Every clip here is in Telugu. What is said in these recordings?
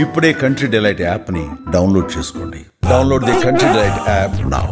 ఇప్పుడే కంట్రీ డిలైట్ యాప్ని డౌన్లోడ్ చేసుకోండి. Download the country delight app now.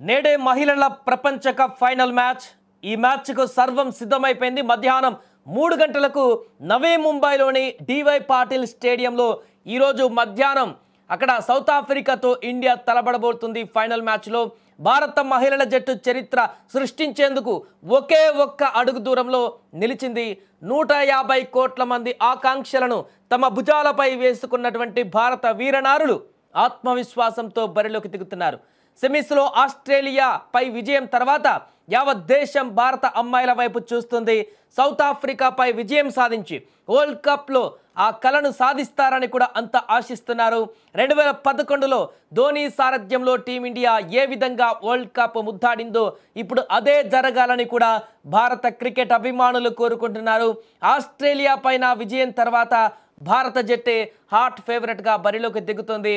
నేడే మహిళల ప్రపంచ కప్ ఫైనల్ మ్యాచ్. ఈ మ్యాచ్కు సర్వం సిద్ధమైపోయింది. మధ్యాహ్నం 3 గంటలకు నవీ ముంబైలోని డివై పాటిల్ స్టేడియంలో ఈరోజు మధ్యాహ్నం అక్కడ సౌత్ ఆఫ్రికాతో ఇండియా తలబడబోతుంది. ఫైనల్ మ్యాచ్లో భారత మహిళల జట్టు చరిత్ర సృష్టించేందుకు ఒకే ఒక్క అడుగు దూరంలో నిలిచింది. 150 కోట్ల మంది ఆకాంక్షలను తమ భుజాలపై వేసుకున్నటువంటి భారత వీరనారులు ఆత్మవిశ్వాసంతో బరిలోకి దిగుతున్నారు. సెమీస్లో ఆస్ట్రేలియాపై విజయం తర్వాత యావత్ దేశం భారత అమ్మాయిల వైపు చూస్తుంది. సౌత్ ఆఫ్రికాపై విజయం సాధించి వరల్డ్ కప్లో ఆ కలను సాధిస్తారని కూడా అంతా ఆశిస్తున్నారు. 2011లో ధోని సారథ్యంలో టీమిండియా ఏ విధంగా వరల్డ్ కప్ ముద్దాడిందో ఇప్పుడు అదే జరగాలని కూడా భారత క్రికెట్ అభిమానులు కోరుకుంటున్నారు. ఆస్ట్రేలియా పైన విజయం తర్వాత భారత జట్టే హాట్ ఫేవరెట్గా బరిలోకి దిగుతుంది.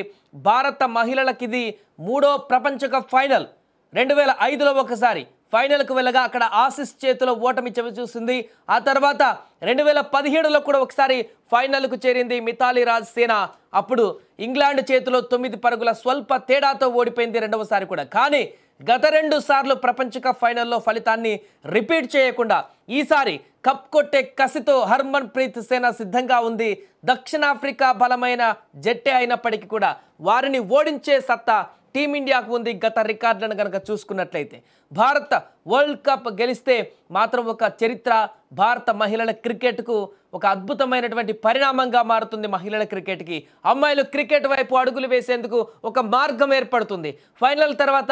భారత మహిళలకి ఇది 3వ ప్రపంచ కప్ ఫైనల్. 2005లో ఒకసారి ఫైనల్కు వెళ్ళగా అక్కడ ఆసీస్ చేతిలో ఓటమి చవిచూసింది. ఆ తర్వాత 2017లో కూడా ఒకసారి ఫైనల్కు చేరింది మిథాలీ రాజ్ సేన. అప్పుడు ఇంగ్లాండ్ చేతిలో 9 పరుగుల స్వల్ప తేడాతో ఓడిపోయింది రెండవసారి కూడా. కానీ గత 2 సార్లు ప్రపంచ కప్ ఫైనల్లో ఫలితాన్ని రిపీట్ చేయకుండా ఈసారి కప్ కొట్టే కసితో హర్మన్ ప్రీత్ సేన సిద్ధంగా ఉంది. దక్షిణాఫ్రికా బలమైన జట్టే అయినప్పటికీ కూడా వారిని ఓడించే సత్తా టీమిండియాకు ఉంది. గత రికార్డులను కనుక చూసుకున్నట్లయితే భారత వరల్డ్ కప్ గెలిస్తే మాత్రం ఒక చరిత్ర భారత మహిళల క్రికెట్కు ఒక అద్భుతమైనటువంటి పరిణామంగా మారుతుంది. మహిళల క్రికెట్కి అమ్మాయిలు క్రికెట్ వైపు అడుగులు వేసేందుకు ఒక మార్గం ఏర్పడుతుంది. ఫైనల్ తర్వాత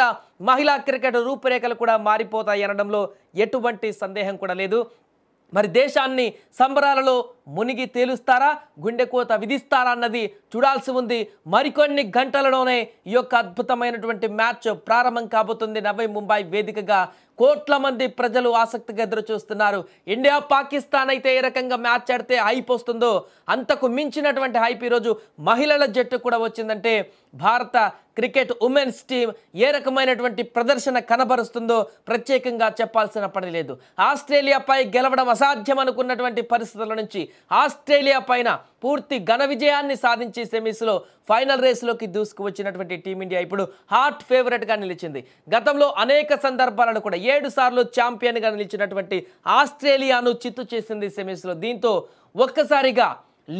మహిళా క్రికెట్ రూపురేఖలు కూడా మారిపోతాయి అనడంలో ఎటువంటి సందేహం కూడా లేదు. మరి దేశాన్ని సంబరాలలో మునిగి తేలుస్తారా, గుండెకోత విధిస్తారా అన్నది చూడాల్సి ఉంది. మరికొన్ని గంటలలోనే ఈ యొక్క అద్భుతమైనటువంటి మ్యాచ్ ప్రారంభం కాబోతుంది. నవీ ముంబై వేదికగా కోట్ల మంది ప్రజలు ఆసక్తిగా ఎదురు చూస్తున్నారు. ఇండియా పాకిస్తాన్ అయితే ఏ రకంగా మ్యాచ్ ఆడితే హైప్ వస్తుందో అంతకు మించినటువంటి హైప్ ఈరోజు మహిళల జట్టు కూడా వచ్చిందంటే భారత క్రికెట్ ఉమెన్స్ టీం ఏ రకమైనటువంటి ప్రదర్శన కనబరుస్తుందో ప్రత్యేకంగా చెప్పాల్సిన పని లేదు. ఆస్ట్రేలియాపై గెలవడం అసాధ్యం అనుకున్నటువంటి పరిస్థితుల నుంచి ఆస్ట్రేలియా పైన పూర్తి ఘన విజయాన్ని సాధించి సెమీస్లో ఫైనల్ రేస్లోకి దూసుకువచ్చినటువంటి టీమిండియా ఇప్పుడు హాట్ ఫేవరెట్గా నిలిచింది. గతంలో అనేక సందర్భాలను కూడా 7 సార్లు ఛాంపియన్గా నిలిచినటువంటి ఆస్ట్రేలియాను చిత్తు చేసింది సెమీస్లో. దీంతో ఒక్కసారిగా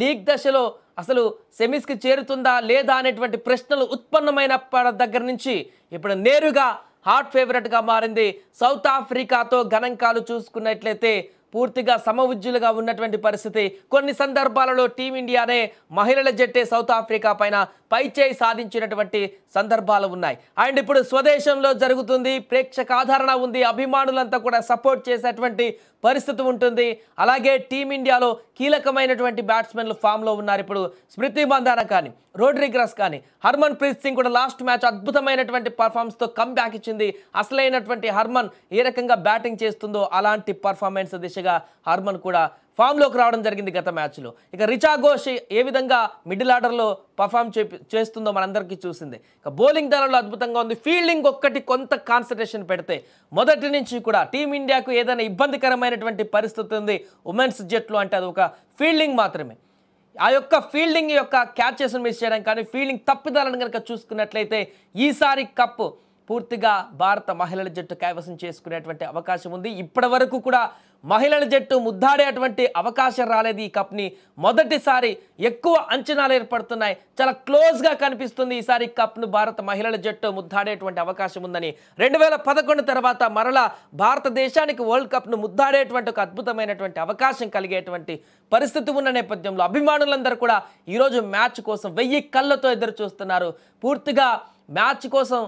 లీగ్ దశలో అసలు సెమీస్కి చేరుతుందా లేదా అనేటువంటి ప్రశ్నలు ఉత్పన్నమైన దగ్గర నుంచి ఇప్పుడు నేరుగా హాట్ ఫేవరెట్గా మారింది. సౌత్ ఆఫ్రికాతో గణాంకాలు చూసుకున్నట్లయితే పూర్తిగా సమవుజ్జులుగా ఉన్నటువంటి పరిస్థితి. కొన్ని సందర్భాలలో టీమిండియానే మహిళల జట్టే సౌత్ ఆఫ్రికా పైన పైచేయి సాధించినటువంటి సందర్భాలు ఉన్నాయి. అండ్ ఇప్పుడు స్వదేశంలో జరుగుతుంది, ప్రేక్షక ఆదరణ ఉంది, అభిమానులంతా కూడా సపోర్ట్ చేసేటువంటి పరిస్థితి ఉంటుంది. అలాగే టీమిండియాలో కీలకమైనటువంటి బ్యాట్స్మెన్లు ఫామ్లో ఉన్నారు. ఇప్పుడు స్మృతి మందాన కానీ, రోడ్రిగస్ కానీ, హర్మన్ ప్రీత్ సింగ్ కూడా లాస్ట్ మ్యాచ్ అద్భుతమైనటువంటి పర్ఫార్మెన్స్తో కమ్బ్యాక్ ఇచ్చింది. అసలైనటువంటి హర్మన్ ఏ రకంగా బ్యాటింగ్ చేస్తుందో అలాంటి పర్ఫార్మెన్స్ దిశగా హర్మన్ కూడా ఫామ్లోకి రావడం జరిగింది గత మ్యాచ్లో. ఇక రిచా ఘోష్ ఏ విధంగా మిడిల్ ఆర్డర్లో పర్ఫామ్ చేస్తుందో మనందరికీ చూసింది. ఇక బౌలింగ్ దళంలో అద్భుతంగా ఉంది. ఫీల్డింగ్ ఒక్కటి కొంత కాన్సన్ట్రేషన్ పెడితే మొదటి నుంచి కూడా టీమిండియాకు ఏదైనా ఇబ్బందికరమైనటువంటి పరిస్థితి ఉంది ఉమెన్స్ జట్లో అంటే అది ఒక ఫీల్డింగ్ మాత్రమే. ఆ యొక్క ఫీల్డింగ్ యొక్క క్యాచెస్ను మిస్ చేయడం కానీ ఫీల్డింగ్ తప్పిదాలను కనుక చూసుకున్నట్లయితే ఈసారి కప్పు పూర్తిగా భారత మహిళల జట్టు కైవసం చేసుకునేటువంటి అవకాశం ఉంది. ఇప్పటి వరకు కూడా మహిళల జట్టు ముద్దాడేటువంటి అవకాశం రాలేదు. ఈ కప్ని మొదటిసారి ఎక్కువ అంచనాలు ఏర్పడుతున్నాయి. చాలా క్లోజ్గా కనిపిస్తుంది ఈసారి కప్ను భారత మహిళల జట్టు ముద్దాడేటువంటి అవకాశం ఉందని. 2011 తర్వాత మరలా భారతదేశానికి వరల్డ్ కప్ను ముద్దాడేటువంటి ఒక అద్భుతమైనటువంటి అవకాశం కలిగేటువంటి పరిస్థితి ఉన్న నేపథ్యంలో అభిమానులందరూ కూడా ఈరోజు మ్యాచ్ కోసం 1000 కళ్ళతో ఎదురు చూస్తున్నారు. పూర్తిగా మ్యాచ్ కోసం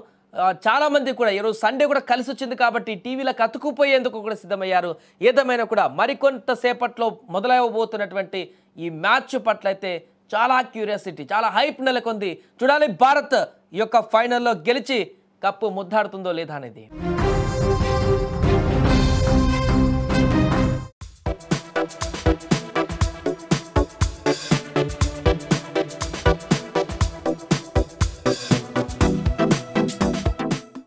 చాలామంది కూడా ఈరోజు సండే కూడా కలిసి వచ్చింది కాబట్టి టీవీలకు అతుకుపోయేందుకు కూడా సిద్ధమయ్యారు. ఏదేమైనా కూడా మరికొంతసేపట్లో మొదలవబోతున్నటువంటి ఈ మ్యాచ్ పట్ల అయితే చాలా క్యూరియాసిటీ, చాలా హైప్ నెలకొంది. చూడాలి భారత్ ఈ యొక్క ఫైనల్లో గెలిచి కప్పు ముద్దాడుతుందో లేదా అనేది.